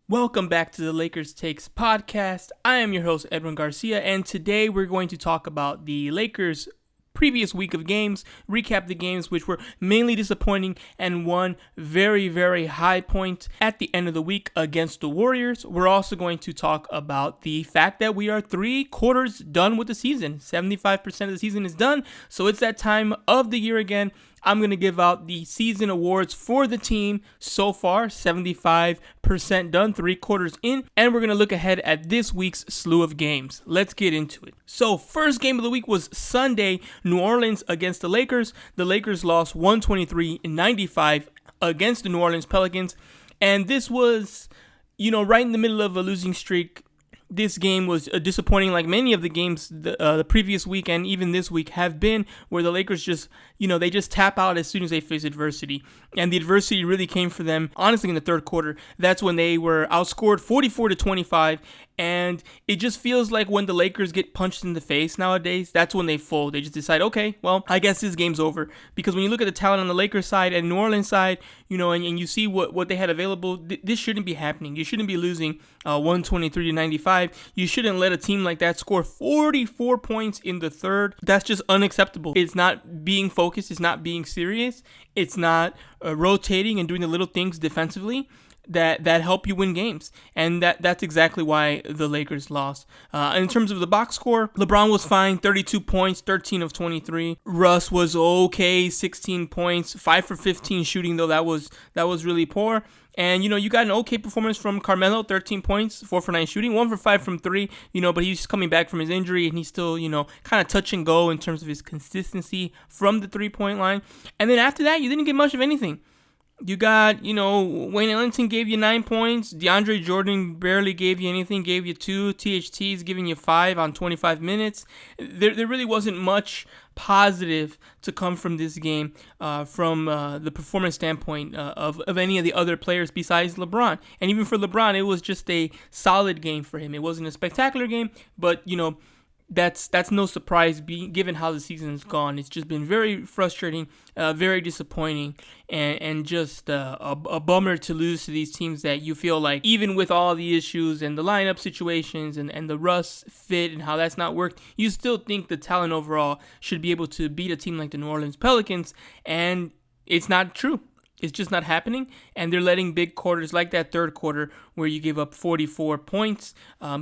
Welcome back to the Lakers Takes podcast. I am your host, Edwin Garcia, and today we're going to talk about the Lakers' previous week of games, recap the games which were mainly disappointing, and one very, very high point at the end of the week against the Warriors. We're also going to talk about the fact that we are 3 quarters done with the season. 75% of the season is done, so it's that time of the year again. I'm going to give out the season awards for the team so far, 75% done, 3 quarters in, and we're going to look ahead at this week's slew of games. Let's get into it. So, first game of the week was Sunday, New Orleans against the Lakers. The Lakers lost 123-95 against the New Orleans Pelicans, and this was, right in the middle of a losing streak. This game was disappointing, like many of the games the previous week and even this week have been, where the Lakers just, they just tap out as soon as they face adversity. And the adversity really came for them, honestly, in the third quarter. That's when they were outscored 44-25. And it just feels like when the Lakers get punched in the face nowadays, that's when they fold. They just decide, okay, well, I guess this game's over. Because when you look at the talent on the Lakers side and New Orleans side, and you see what they had available, this shouldn't be happening. You shouldn't be losing 123-95. You shouldn't let a team like that score 44 points in the third. That's just unacceptable. It's not being focused. It's not being serious. It's not rotating and doing the little things defensively that help you win games. And that's exactly why the Lakers lost. In terms of the box score, LeBron was fine, 32 points, 13 of 23. Russ was okay, 16 points, 5 for 15 shooting, though that was really poor. And, you got an okay performance from Carmelo, 13 points, 4 for 9 shooting, 1 for 5 from 3, but he's coming back from his injury, and he's still, kind of touch and go in terms of his consistency from the three-point line. And then after that, you didn't get much of anything. You got, Wayne Ellington gave you 9 points. DeAndre Jordan barely gave you anything, gave you 2. THT is giving you 5 on 25 minutes. There really wasn't much positive to come from this game from the performance standpoint of any of the other players besides LeBron. And even for LeBron, it was just a solid game for him. It wasn't a spectacular game, but, that's no surprise given how the season's gone. It's just been very frustrating, very disappointing, and just a bummer to lose to these teams that you feel like, even with all the issues and the lineup situations and the Russ fit and how that's not worked, you still think the talent overall should be able to beat a team like the New Orleans Pelicans, and it's not true. It's just not happening, and they're letting big quarters like that third quarter where you give up 44 points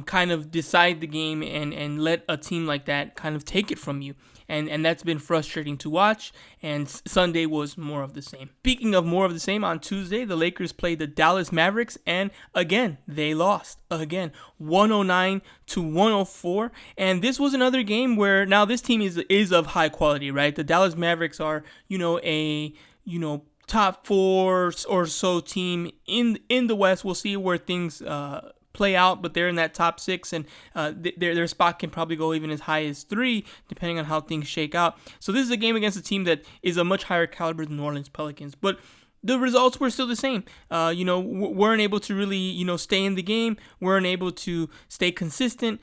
kind of decide the game and let a team like that kind of take it from you. And that's been frustrating to watch, and Sunday was more of the same. Speaking of more of the same, on Tuesday, the Lakers played the Dallas Mavericks, and again, they lost. Again, 109-104, and this was another game where now this team is of high quality, right? The Dallas Mavericks are, top 4 or so team in the West. We'll see where things play out, but they're in that top 6, and their spot can probably go even as high as 3, depending on how things shake out. So this is a game against a team that is a much higher caliber than New Orleans Pelicans, but the results were still the same. Weren't able to really, stay in the game. Weren't able to stay consistent.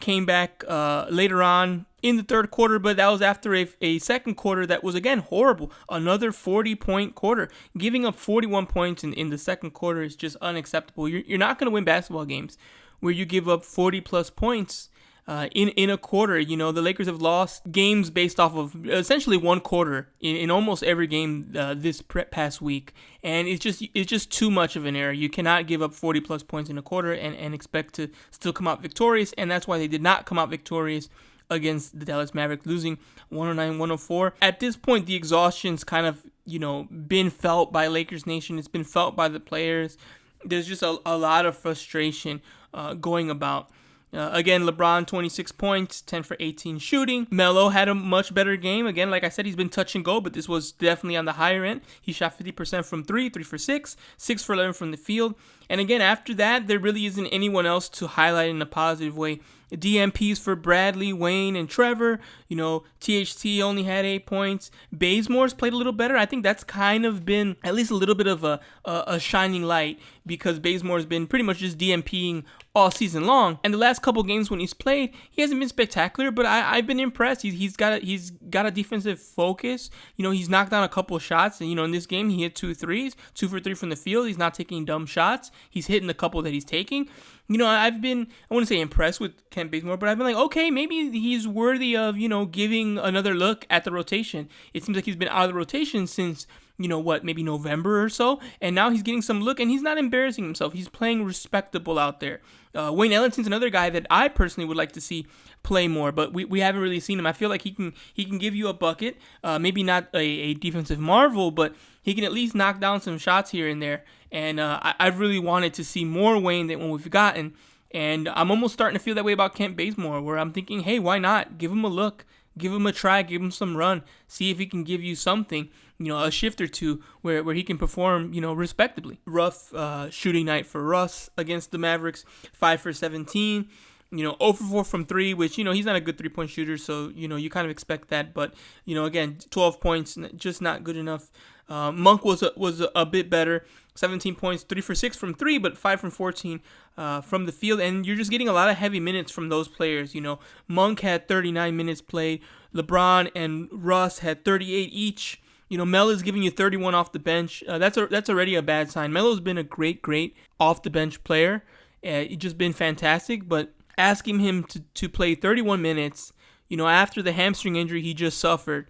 Came back later on in the third quarter, but that was after a second quarter that was, again, horrible. Another 40-point quarter. Giving up 41 points in the second quarter is just unacceptable. You're not going to win basketball games where you give up 40-plus points in a quarter. The Lakers have lost games based off of essentially one quarter in almost every game this past week, and it's just too much of an error. You cannot give up 40 plus points in a quarter and expect to still come out victorious, and that's why they did not come out victorious against the Dallas Mavericks, losing 109-104. At this point, the exhaustion's kind of been felt by Lakers Nation. It's been felt by the players. There's just a lot of frustration going about. Again, LeBron, 26 points, 10 for 18 shooting. Melo had a much better game. Again, like I said, he's been touch and go, but this was definitely on the higher end. He shot 50% from 3, 3 for 6, 6 for 11 from the field. And again, after that, there really isn't anyone else to highlight in a positive way. DMPs for Bradley, Wayne, and Trevor. THT only had 8 points. Bazemore's played a little better. I think that's kind of been at least a little bit of a shining light, because Bazemore's been pretty much just DMPing all season long. And the last couple games when he's played, he hasn't been spectacular, but I've been impressed. He's got a defensive focus. He's knocked down a couple of shots. And, in this game, he hit 2 threes, 2 for 3 from the field. He's not taking dumb shots. he's hitting the couple that he's taking. I've been, I wouldn't say impressed with Kent Bazemore, but I've been like, okay, maybe he's worthy of, giving another look at the rotation. It seems like he's been out of the rotation since, maybe November or so, and now he's getting some look, and he's not embarrassing himself. He's playing respectable out there. Wayne Ellington's another guy that I personally would like to see play more, but we haven't really seen him. I feel like he can give you a bucket, maybe not a defensive marvel, but he can at least knock down some shots here and there. And I've really wanted to see more Wayne than what we've gotten, and I'm almost starting to feel that way about Kent Bazemore, where I'm thinking, hey, why not? Give him a look. Give him a try, give him some run, see if he can give you something, a shift or two where he can perform, respectably. Rough shooting night for Russ against the Mavericks, 5 for 17, 0 for 4 from 3, which, he's not a good three-point shooter, so, you kind of expect that. But, again, 12 points, just not good enough. Monk was a bit better, 17 points, 3 for 6 from 3, but 5 from 14 from the field. And you're just getting a lot of heavy minutes from those players. Monk had 39 minutes played. LeBron and Russ had 38 each. Melo is giving you 31 off the bench. That's already a bad sign. Melo's been a great off-the-bench player. He's just been fantastic. But asking him to play 31 minutes, after the hamstring injury he just suffered,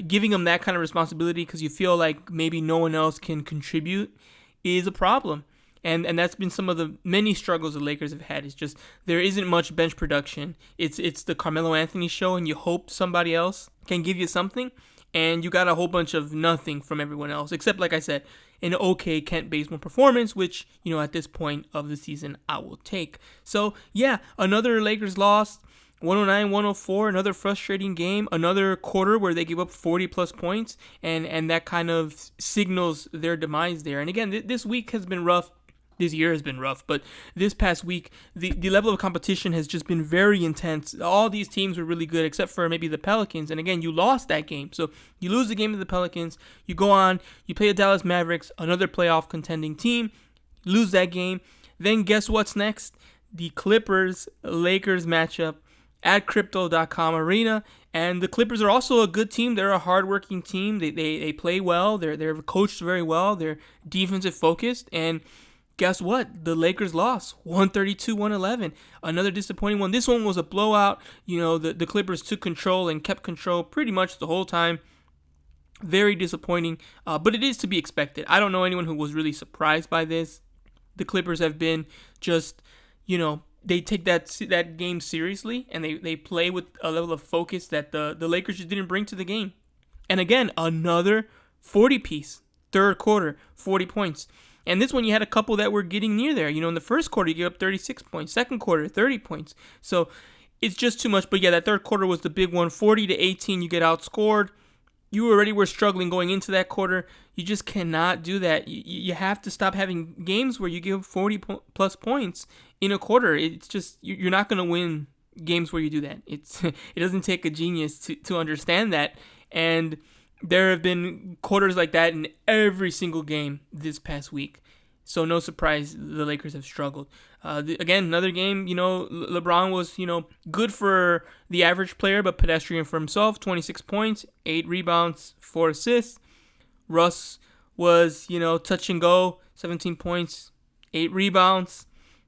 giving him that kind of responsibility because you feel like maybe no one else can contribute is a problem. And that's been some of the many struggles the Lakers have had. It's just there isn't much bench production. It's the Carmelo Anthony show, and you hope somebody else can give you something, and you got a whole bunch of nothing from everyone else, except, like I said, an okay Kent Bazemore performance, which, at this point of the season, I will take. So, yeah, another Lakers loss, 109-104, another frustrating game, another quarter where they give up 40-plus points, and that kind of signals their demise there. And again, this week has been rough. This year has been rough, but this past week, the level of competition has just been very intense. All these teams were really good, except for maybe the Pelicans. And again, you lost that game. So you lose the game to the Pelicans. You go on, you play the Dallas Mavericks, another playoff contending team, lose that game. Then guess what's next? The Clippers-Lakers matchup at Crypto.com Arena. And the Clippers are also a good team. They're a hardworking team. They play well. They're coached very well. They're defensive focused. And guess what? The Lakers lost 132-111. Another disappointing one. This one was a blowout. The Clippers took control and kept control pretty much the whole time. Very disappointing, but it is to be expected. I don't know anyone who was really surprised by this. The Clippers have been just, they take that game seriously, and they play with a level of focus that the Lakers just didn't bring to the game. And again, another 40-piece, third quarter, 40 points. And this one, you had a couple that were getting near there. In the first quarter, you gave up 36 points. Second quarter, 30 points. So it's just too much. But yeah, that third quarter was the big one. 40-18, you get outscored. You already were struggling going into that quarter. You just cannot do that. You have to stop having games where you give 40-plus points in a quarter. It's just, you're not going to win games where you do that. It doesn't take a genius to understand that. And there have been quarters like that in every single game this past week. So no surprise the Lakers have struggled. Again, another game, LeBron was, good for the average player, but pedestrian for himself. 26 points, 8 rebounds, 4 assists. Russ was, touch and go, 17 points, 8 rebounds.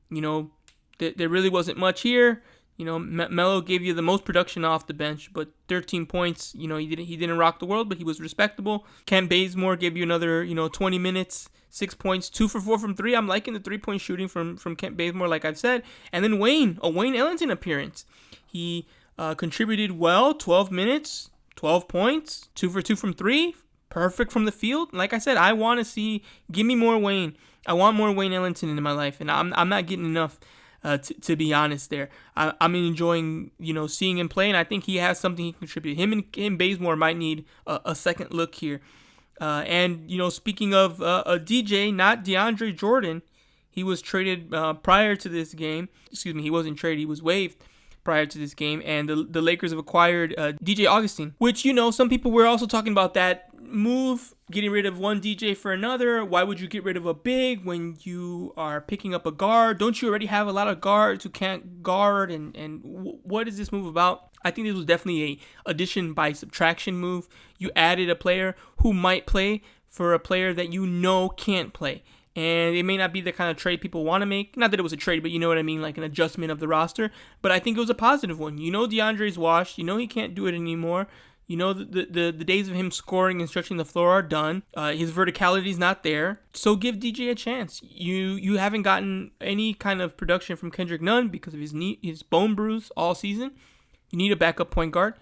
There really wasn't much here. Melo gave you the most production off the bench, but 13 points. He didn't rock the world, but he was respectable. Kent Bazemore gave you another, 20 minutes, 6 points, 2 for 4 from 3. I'm liking the 3-point shooting from Kent Bazemore, like I've said. And then Wayne Ellington appearance. He contributed well, 12 minutes, 12 points, 2 for 2 from 3. Perfect from the field. Like I said, I want to see, give me more Wayne. I want more Wayne Ellington in my life, and I'm not getting enough. To be honest there. I'm enjoying, seeing him play, and I think he has something he can contribute. Him and Bazemore might need a second look here. And, speaking of a DJ, not DeAndre Jordan, he was traded prior to this game. Excuse me, he wasn't traded, he was waived prior to this game, and the Lakers have acquired DJ Augustin, which, some people were also talking about that move, getting rid of one DJ for another. Why would you get rid of a big when you are picking up a guard? Don't you already have a lot of guards who can't guard? And what is this move about? I think this was definitely a addition by subtraction move. You added a player who might play for a player that can't play. And it may not be the kind of trade people want to make. Not that it was a trade, but you know what I mean, like an adjustment of the roster. But I think it was a positive one. DeAndre's washed. He can't do it anymore. The days of him scoring and stretching the floor are done. His verticality is not there. So give DJ a chance. You haven't gotten any kind of production from Kendrick Nunn because of his bone bruise all season. You need a backup point guard.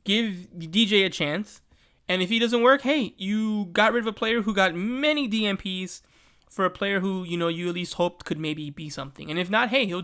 Give DJ a chance. And if he doesn't work, hey, you got rid of a player who got many DMPs for a player who, you at least hoped could maybe be something. And if not, hey, he'll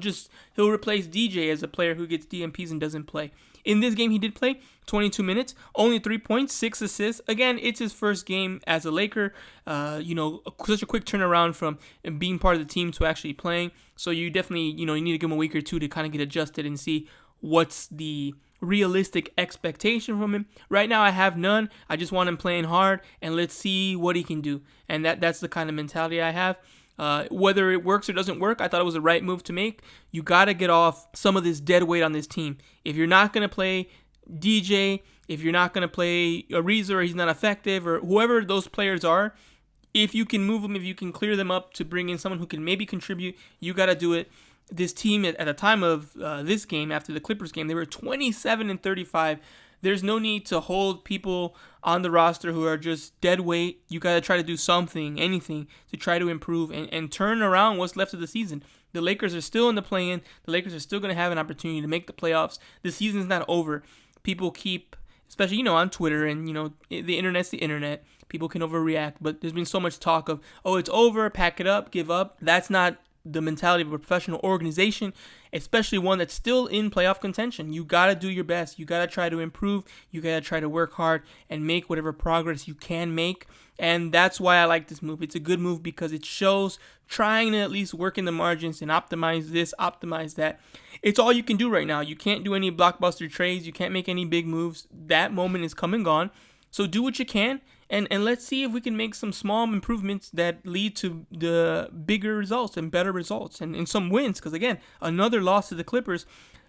replace DJ as a player who gets DMPs and doesn't play. In this game, he did play 22 minutes, only 3 points, 6 assists. Again, it's his first game as a Laker. Such a quick turnaround from being part of the team to actually playing. So you definitely, you need to give him a week or two to kind of get adjusted and see what's the realistic expectation from him. Right now, I have none. I just want him playing hard, and let's see what he can do. And that's the kind of mentality I have. Whether it works or doesn't work, I thought it was the right move to make. You got to get off some of this dead weight on this team. If you're not going to play DJ, if you're not going to play Ariza or he's not effective, or whoever those players are, if you can move them, if you can clear them up to bring in someone who can maybe contribute, you got to do it. This team at the time of this game, after the Clippers game, they were 27-35. There's no need to hold people on the roster who are just dead weight. You got to try to do something, anything, to try to improve and turn around what's left of the season. The Lakers are still in the play-in. The Lakers are still going to have an opportunity to make the playoffs. The season's not over. People keep, especially, on Twitter and, the internet's the internet. People can overreact, but there's been so much talk of, it's over, pack it up, give up. That's not the mentality of a professional organization, especially one that's still in playoff contention. You got to do your best. You got to try to improve. You got to try to work hard and make whatever progress you can make. And that's why I like this move. It's a good move because it shows trying to at least work in the margins and optimize this, optimize that. It's all you can do right now. You can't do any blockbuster trades. You can't make any big moves. That moment is come and gone. So do what you can. And let's see if we can make some small improvements that lead to the bigger results and better results and some wins. Because, again, another loss to the Clippers.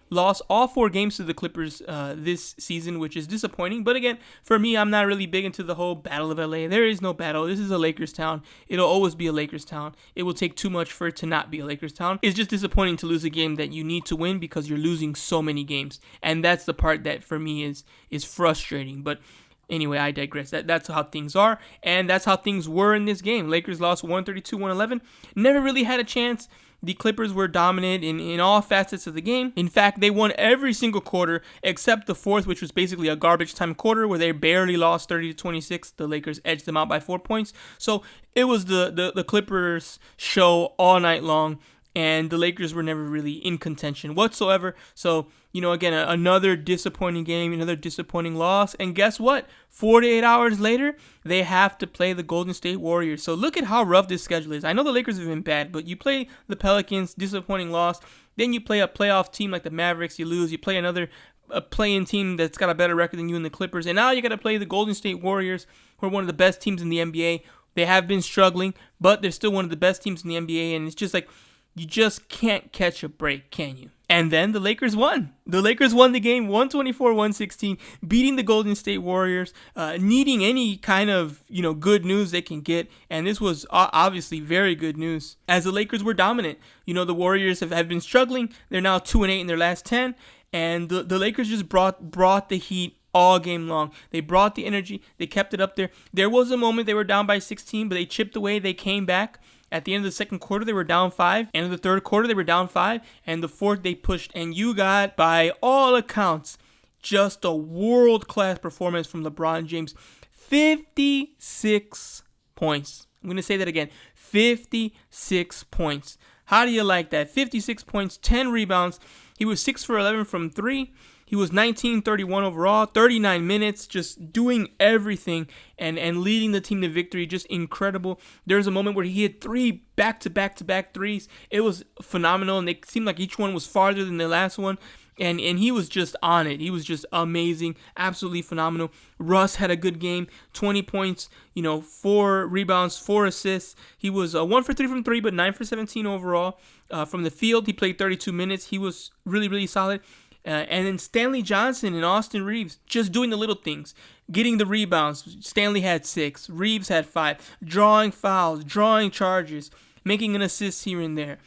Lost all 4 games to the Clippers this season, which is disappointing. But, again, for me, I'm not really big into the whole Battle of LA. There is no battle. This is a Lakers town. It'll always be a Lakers town. It will take too much for it to not be a Lakers town. It's just disappointing to lose a game that you need to win because you're losing so many games. And that's the part that, for me, is frustrating. But anyway, I digress. That's how things are, and that's how things were in this game. Lakers lost 132-111. Never really had a chance. The Clippers were dominant in all facets of the game. In fact, they won every single quarter except the fourth, which was basically a garbage time quarter where they barely lost 30-26. The Lakers edged them out by 4 points. So it was the Clippers show all night long, and the Lakers were never really in contention whatsoever. So, again, another disappointing game, another disappointing loss. And guess what? 48 hours later, they have to play the Golden State Warriors. So look at how rough this schedule is. I know the Lakers have been bad, but you play the Pelicans, disappointing loss. Then you play a playoff team like the Mavericks, you lose. You play a play-in team that's got a better record than you and the Clippers. And now you got to play the Golden State Warriors, who are one of the best teams in the NBA. They have been struggling, but they're still one of the best teams in the NBA. And it's just like, you just can't catch a break, can you? And then the Lakers won. The Lakers won the game 124-116, beating the Golden State Warriors, needing any kind of, good news they can get. And this was obviously very good news as the Lakers were dominant. The Warriors have been struggling. They're now 2-8 in their last 10. And the Lakers just brought the heat all game long. They brought the energy. They kept it up there. There was a moment they were down by 16, but they chipped away. They came back. At the end of the second quarter, they were down 5. End of the third quarter, they were down 5. And the fourth, they pushed. And you got, by all accounts, just a world-class performance from LeBron James. 56 points. I'm going to say that again. 56 points. How do you like that? 56 points, 10 rebounds. He was 6 for 11 from 3. He was 19-31 overall, 39 minutes, just doing everything and leading the team to victory. Just incredible. There was a moment where he hit 3 back-to-back-to-back threes. It was phenomenal, and they seemed like each one was farther than the last one. And he was just on it. He was just amazing, absolutely phenomenal. Russ had a good game, 20 points, 4 rebounds, 4 assists. He was 1 for 3 from 3, but 9 for 17 overall. From the field, he played 32 minutes. He was really, really solid. And then Stanley Johnson and Austin Reeves just doing the little things, getting the rebounds. Stanley had 6, Reeves had 5, drawing fouls, drawing charges, making an assist here and there.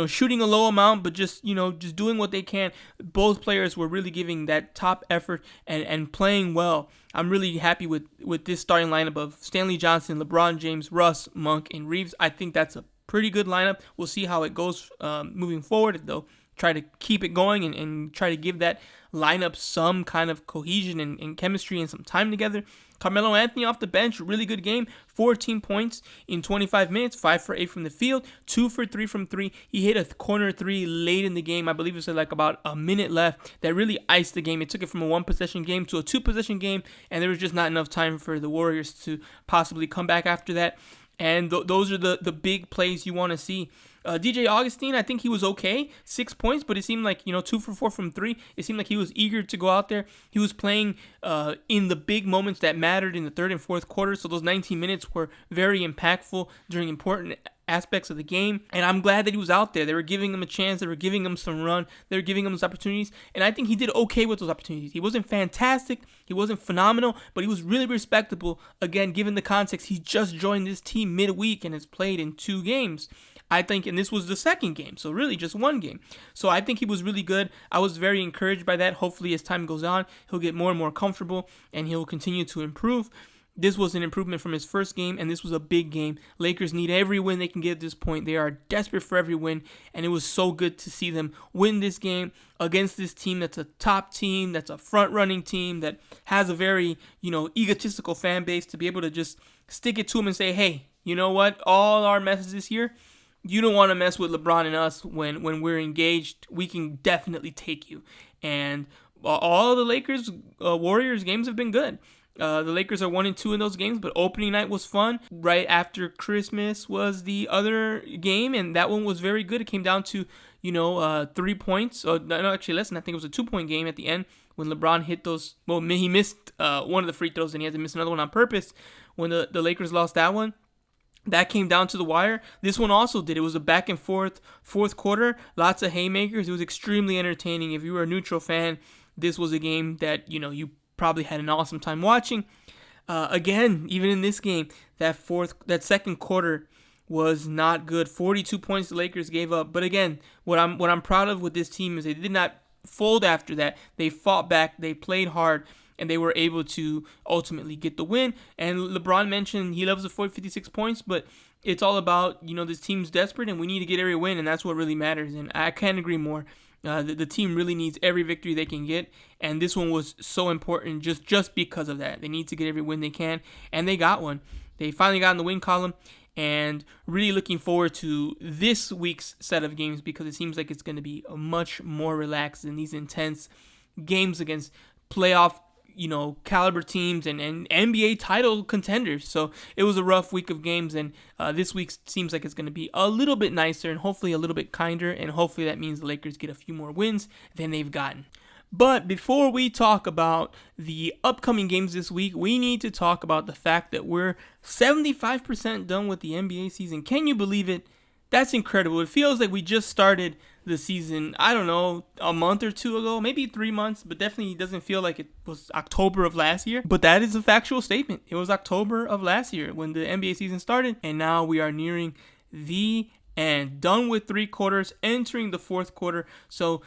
Shooting a low amount, but just doing what they can. Both players were really giving that top effort and playing well. I'm really happy with this starting lineup of Stanley Johnson, LeBron James, Russ, Monk, and Reeves. I think that's a pretty good lineup. We'll see how it goes moving forward, though. Try to keep it going and try to give that lineup some kind of cohesion and chemistry and some time together. Carmelo Anthony off the bench, really good game, 14 points in 25 minutes, 5 for 8 from the field, 2 for 3 from 3. He hit a corner 3 late in the game. I believe it was like about a minute left. That really iced the game. It took it from a 1-possession game to a 2-possession game, and there was just not enough time for the Warriors to possibly come back after that. And those are the big plays you want to see. DJ Augustine, I think he was okay, 6 points, but it seemed like 2 for 4 from 3. It seemed like he was eager to go out there. He was playing in the big moments that mattered in the third and fourth quarter. So those 19 minutes were very impactful during important aspects of the game, and I'm glad that he was out there. They were giving him a chance. They were giving him some run. They were giving him those opportunities, and I think he did okay with those opportunities. He wasn't fantastic. He wasn't phenomenal, but he was really respectable. Again, given the context, he just joined this team midweek and has played in 2 games. I think, and this was the second game, so really just 1 game. So I think he was really good. I was very encouraged by that. Hopefully, as time goes on, he'll get more and more comfortable, and he'll continue to improve. This was an improvement from his first game, and this was a big game. Lakers need every win they can get at this point. They are desperate for every win, and it was so good to see them win this game against this team that's a top team, that's a front-running team, that has a very, egotistical fan base, to be able to just stick it to them and say, hey, you know what? All our messes this year, you don't want to mess with LeBron and us when we're engaged. We can definitely take you. And all the Lakers Warriors games have been good. The Lakers are 1-2 in those games, but opening night was fun. Right after Christmas was the other game, and that one was very good. It came down to 3 points. No, actually less than. I think it was a 2-point game at the end when LeBron hit those. Well, he missed one of the free throws, and he had to miss another one on purpose when the Lakers lost that one. That came down to the wire. This one also did. It was a back and forth fourth quarter. Lots of haymakers. It was extremely entertaining. If you were a neutral fan, this was a game that you probably had an awesome time watching. Again, even in this game, that second quarter was not good. 42 points the Lakers gave up. But again, what I'm proud of with this team is they did not fold after that. They fought back. They played hard. And they were able to ultimately get the win. And LeBron mentioned he loves to avoid 56 points, but it's all about, this team's desperate and we need to get every win, and that's what really matters. And I can't agree more. The team really needs every victory they can get, and this one was so important just because of that. They need to get every win they can, and they got one. They finally got in the win column, and really looking forward to this week's set of games because it seems like it's going to be much more relaxed than these intense games against playoff caliber teams and NBA title contenders. So it was a rough week of games, and this week seems like it's going to be a little bit nicer and hopefully a little bit kinder, and hopefully that means the Lakers get a few more wins than they've gotten. But before we talk about the upcoming games this week, we need to talk about the fact that we're 75% done with the NBA season. Can you believe it? That's incredible. It feels like we just started the season, I don't know, a month or 2 ago, maybe 3 months, but definitely doesn't feel like it was October of last year. But that is a factual statement. It was October of last year when the NBA season started, and now we are nearing the end. Done with 3 quarters, entering the 4th quarter. So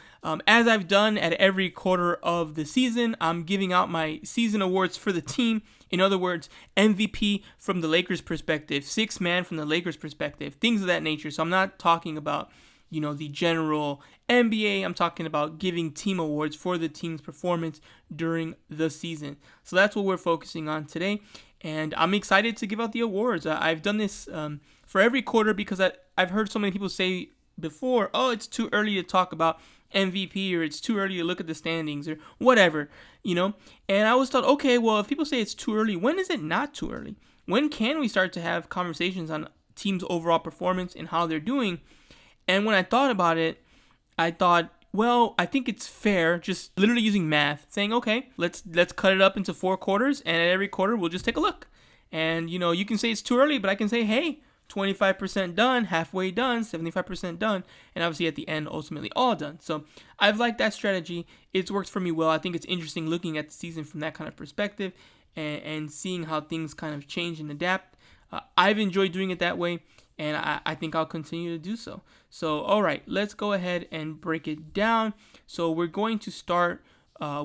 as I've done at every quarter of the season, I'm giving out my season awards for the team. In other words, MVP from the Lakers' perspective, 6th man from the Lakers' perspective, things of that nature. So I'm not talking about the general NBA. I'm talking about giving team awards for the team's performance during the season. So that's what we're focusing on today. And I'm excited to give out the awards. I've done this for every quarter because I've heard so many people say before, oh, it's too early to talk about MVP, or it's too early to look at the standings, or whatever, And I always thought, okay, well, if people say it's too early, when is it not too early? When can we start to have conversations on teams' overall performance and how they're doing? And when I thought about it, I thought, well, I think it's fair, just literally using math, saying, okay, let's cut it up into 4 quarters, and at every quarter we'll just take a look. And you can say it's too early, but I can say, hey, 25% done, halfway done, 75% done, and obviously at the end, ultimately all done. So I've liked that strategy. It's worked for me well. I think it's interesting looking at the season from that kind of perspective and seeing how things kind of change and adapt. I've enjoyed doing it that way, and I think I'll continue to do so. So, all right, let's go ahead and break it down. So we're going to start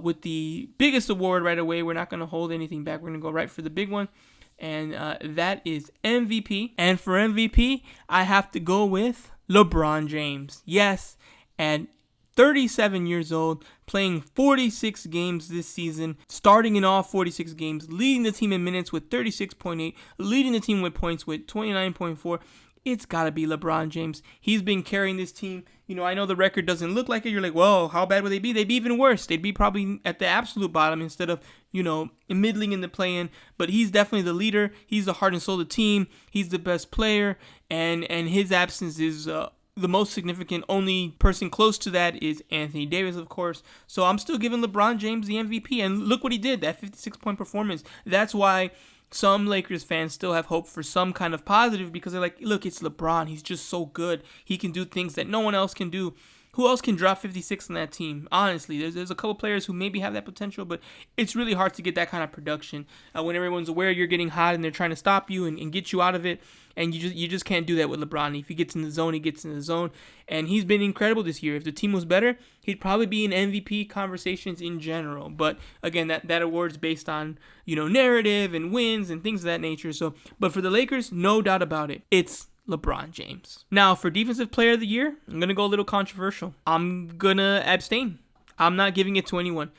with the biggest award right away. We're not going to hold anything back. We're going to go right for the big one, and that is MVP. And for MVP, I have to go with LeBron James. Yes, and 37 years old, playing 46 games this season, starting in all 46 games, leading the team in minutes with 36.8, leading the team with points with 29.4. It's got to be LeBron James. He's been carrying this team. You know, I know the record doesn't look like it. You're like, well, how bad would they be? They'd be even worse. They'd be probably at the absolute bottom instead of, middling in the play-in. But he's definitely the leader. He's the heart and soul of the team. He's the best player. And his absence is the most significant. Only person close to that is Anthony Davis, of course. So I'm still giving LeBron James the MVP. And look what he did, that 56-point performance. That's why some Lakers fans still have hope for some kind of positive, because they're like, look, it's LeBron. He's just so good. He can do things that no one else can do. Who else can drop 56 on that team? Honestly, there's a couple players who maybe have that potential, but it's really hard to get that kind of production when everyone's aware you're getting hot and they're trying to stop you and get you out of it. And you just can't do that with LeBron. If he gets in the zone, he gets in the zone. And he's been incredible this year. If the team was better, he'd probably be in MVP conversations in general. But again, that award's based on, narrative and wins and things of that nature. So, but for the Lakers, no doubt about it, it's LeBron James. Now, for Defensive Player of the Year, I'm going to go a little controversial. I'm going to abstain. I'm not giving it to anyone.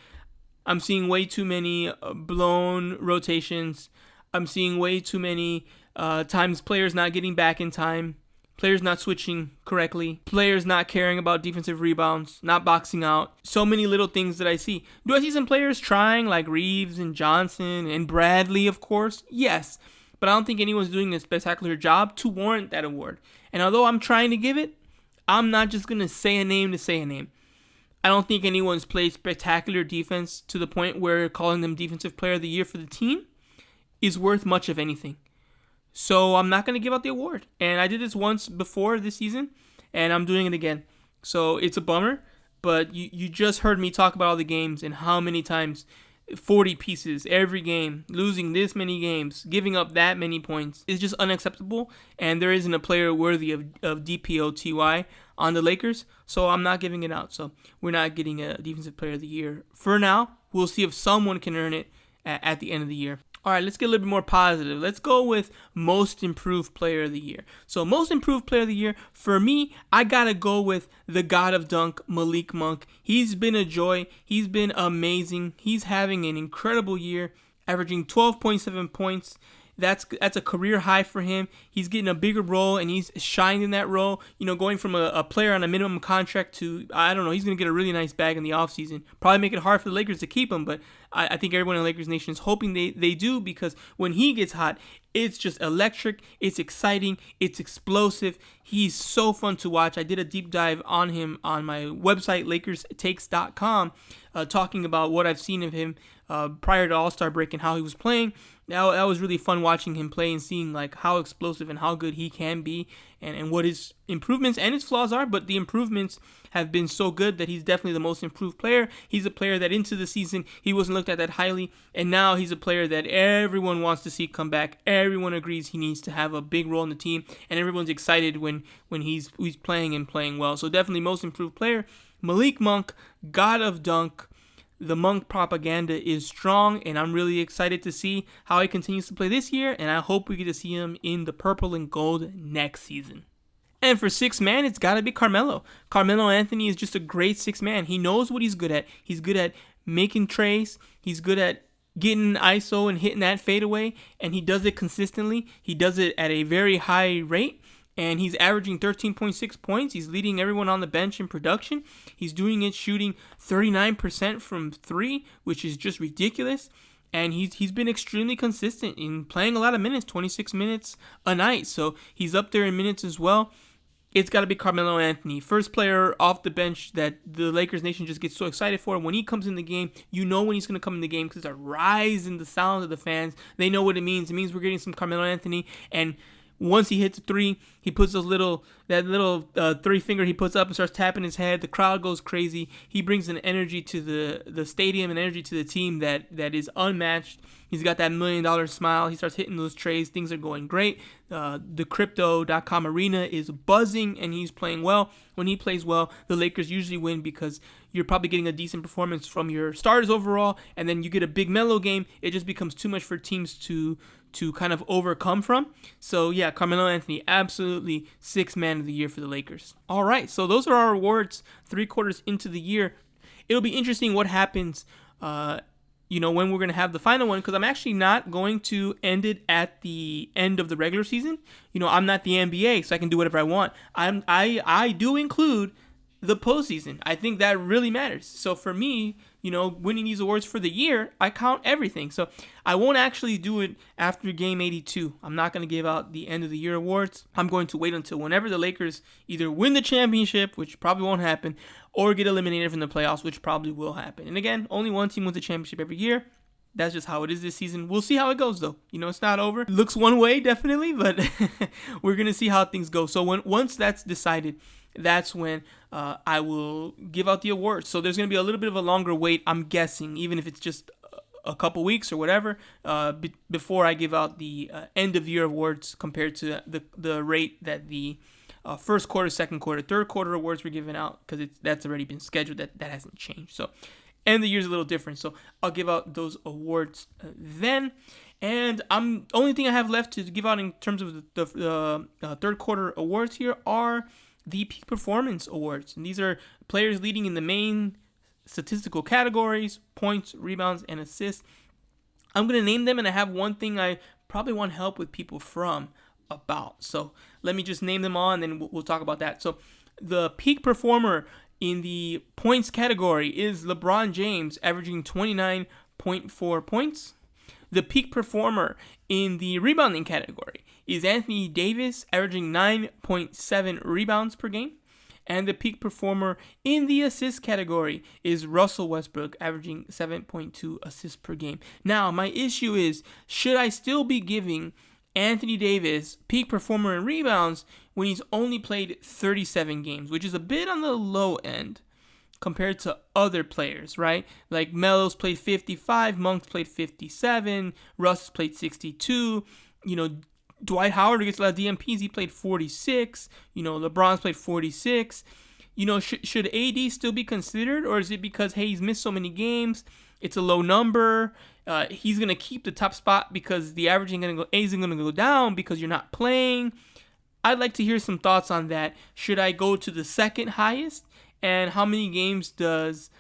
I'm seeing way too many blown rotations. I'm seeing way too many times players not getting back in time, players not switching correctly, players not caring about defensive rebounds, not boxing out. So many little things that I see. Do I see some players trying, like Reeves and Johnson and Bradley, of course? Yes. But I don't think anyone's doing a spectacular job to warrant that award. And although I'm trying to give it, I'm not just going to say a name to say a name. I don't think anyone's played spectacular defense to the point where calling them Defensive Player of the Year for the team is worth much of anything. So I'm not going to give out the award. And I did this once before this season, and I'm doing it again. So it's a bummer, but you just heard me talk about all the games and how many times 40 pieces every game, losing this many games, giving up that many points is just unacceptable. And there isn't a player worthy of DPOTY on the Lakers, so I'm not giving it out. So we're not getting a Defensive Player of the Year for now. We'll see if someone can earn it at the end of the year. All right, let's get a little bit more positive. Let's go with Most Improved Player of the Year. So Most Improved Player of the Year, for me, I got to go with the God of Dunk, Malik Monk. He's been a joy. He's been amazing. He's having an incredible year, averaging 12.7 points. That's a career high for him. He's getting a bigger role, and he's shined in that role. Going from a player on a minimum contract to, I don't know, he's going to get a really nice bag in the offseason. Probably make it hard for the Lakers to keep him, but I think everyone in the Lakers Nation is hoping they do, because when he gets hot, it's just electric, it's exciting, it's explosive. He's so fun to watch. I did a deep dive on him on my website, LakersTakes.com, talking about what I've seen of him prior to All-Star break and how he was playing. Now, that was really fun watching him play and seeing like how explosive and how good he can be, and what his improvements and his flaws are. But the improvements have been so good that he's definitely the most improved player. He's a player that into the season he wasn't looked at that highly, and now he's a player that everyone wants to see come back. Everyone agrees he needs to have a big role in the team, and everyone's excited when he's playing and playing well. So definitely most improved player, Malik Monk, God of Dunk. The Monk propaganda is strong, and I'm really excited to see how he continues to play this year, and I hope we get to see him in the purple and gold next season. And for sixth man, it's got to be Carmelo. Carmelo Anthony is just a great sixth man. He knows what he's good at. He's good at making trays. He's good at getting ISO and hitting that fadeaway, and he does it consistently. He does it at a very high rate. And he's averaging 13.6 points. He's leading everyone on the bench in production. He's doing it shooting 39% from three, which is just ridiculous. And he's been extremely consistent in playing a lot of minutes, 26 minutes a night. So he's up there in minutes as well. It's got to be Carmelo Anthony. First player off the bench that the Lakers Nation just gets so excited for. When he comes in the game, you know when he's going to come in the game because there's a rise in the sound of the fans. They know what it means. It means we're getting some Carmelo Anthony. And once he hits a three, he puts that little three finger he puts up and starts tapping his head. The crowd goes crazy. He brings an energy to the stadium and energy to the team that is unmatched. He's got that $1 million smile. He starts hitting those trays. Things are going great. The Crypto.com arena is buzzing, and he's playing well. When he plays well, the Lakers usually win because you're probably getting a decent performance from your starters overall, and then you get a big Melo game. It just becomes too much for teams to kind of overcome from. So yeah, Carmelo Anthony, absolutely sixth man of the year for the Lakers. All right, so those are our awards 3 quarters into the year. It'll be interesting what happens when we're going to have the final one, because I'm actually not going to end it at the end of the regular season. I'm not the NBA, so I can do whatever I want. I do include the postseason. I think that really matters. So for me, winning these awards for the year, I count everything. So I won't actually do it after game 82. I'm not going to give out the end of the year awards. I'm going to wait until whenever the Lakers either win the championship, which probably won't happen, or get eliminated from the playoffs, which probably will happen. And again, only one team wins the championship every year. That's just how it is this season. We'll see how it goes, though. It's not over. It looks one way, definitely, but we're going to see how things go. So once that's decided, that's when I will give out the awards. So there's going to be a little bit of a longer wait, I'm guessing, even if it's just a couple weeks or whatever, before I give out the end of year awards compared to the rate that the first quarter, second quarter, third quarter awards were given out, because that's already been scheduled. That hasn't changed. So end of the year is a little different. So I'll give out those awards then. And only thing I have left to give out in terms of the third quarter awards here are the Peak Performance Awards. And these are players leading in the main statistical categories: points, rebounds, and assists. I'm going to name them, and I have one thing I probably want help with people from about. So let me just name them all, and then we'll talk about that. So the peak performer in the points category is LeBron James, averaging 29.4 points. The peak performer in the rebounding category is Anthony Davis, averaging 9.7 rebounds per game. And the peak performer in the assist category is Russell Westbrook, averaging 7.2 assists per game. Now, my issue is, should I still be giving Anthony Davis peak performer in rebounds when he's only played 37 games, which is a bit on the low end compared to other players, right? Like Melo's played 55, Monk's played 57, Russ played 62, Dwight Howard gets a lot of DMPs, he played 46, LeBron's played 46. Should AD still be considered, or is it because, hey, he's missed so many games, it's a low number, he's going to keep the top spot because the averaging isn't going to go down because you're not playing? I'd like to hear some thoughts on that. Should I go to the second highest? And how many games does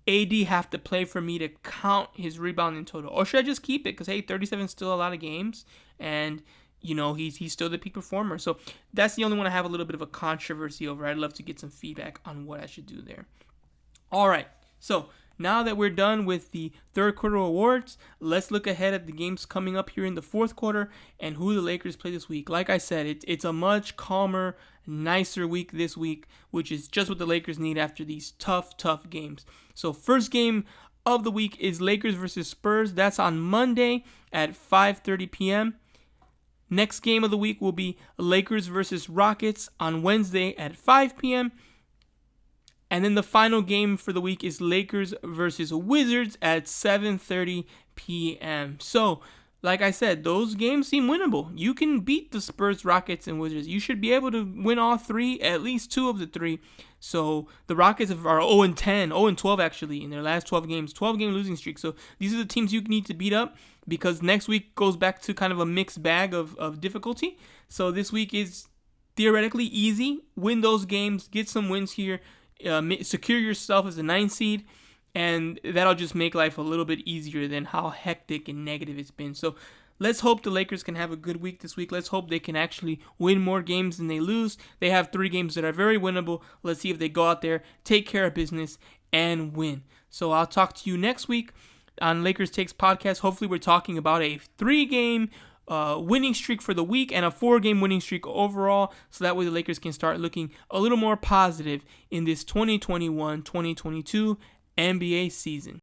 AD have to play for me to count his rebounding total? Or should I just keep it? Because, hey, 37 is still a lot of games, and he's still the peak performer. So that's the only one I have a little bit of a controversy over. I'd love to get some feedback on what I should do there. All right, so now that we're done with the third quarter awards, let's look ahead at the games coming up here in the fourth quarter and who the Lakers play this week. Like I said, it's a much calmer, nicer week this week, which is just what the Lakers need after these tough games. So first game of the week is Lakers versus Spurs. That's on Monday at 5:30 p.m. Next game of the week will be Lakers versus Rockets on Wednesday at 5 p.m. And then the final game for the week is Lakers versus Wizards at 7:30 p.m. So, like I said, those games seem winnable. You can beat the Spurs, Rockets, and Wizards. You should be able to win all three, at least two of the three. So the Rockets are 0-10, 0-12 actually in their last 12 games, 12-game losing streak. So these are the teams you need to beat up, because next week goes back to kind of a mixed bag of difficulty. So this week is theoretically easy. Win those games, get some wins here, secure yourself as a 9 seed, and that'll just make life a little bit easier than how hectic and negative it's been. So let's hope the Lakers can have a good week this week. Let's hope they can actually win more games than they lose. They have 3 games that are very winnable. Let's see if they go out there, take care of business, and win. So I'll talk to you next week on Lakers Takes Podcast. Hopefully we're talking about a 3-game winning streak for the week and a 4-game winning streak overall, so that way the Lakers can start looking a little more positive in this 2021-2022 NBA season.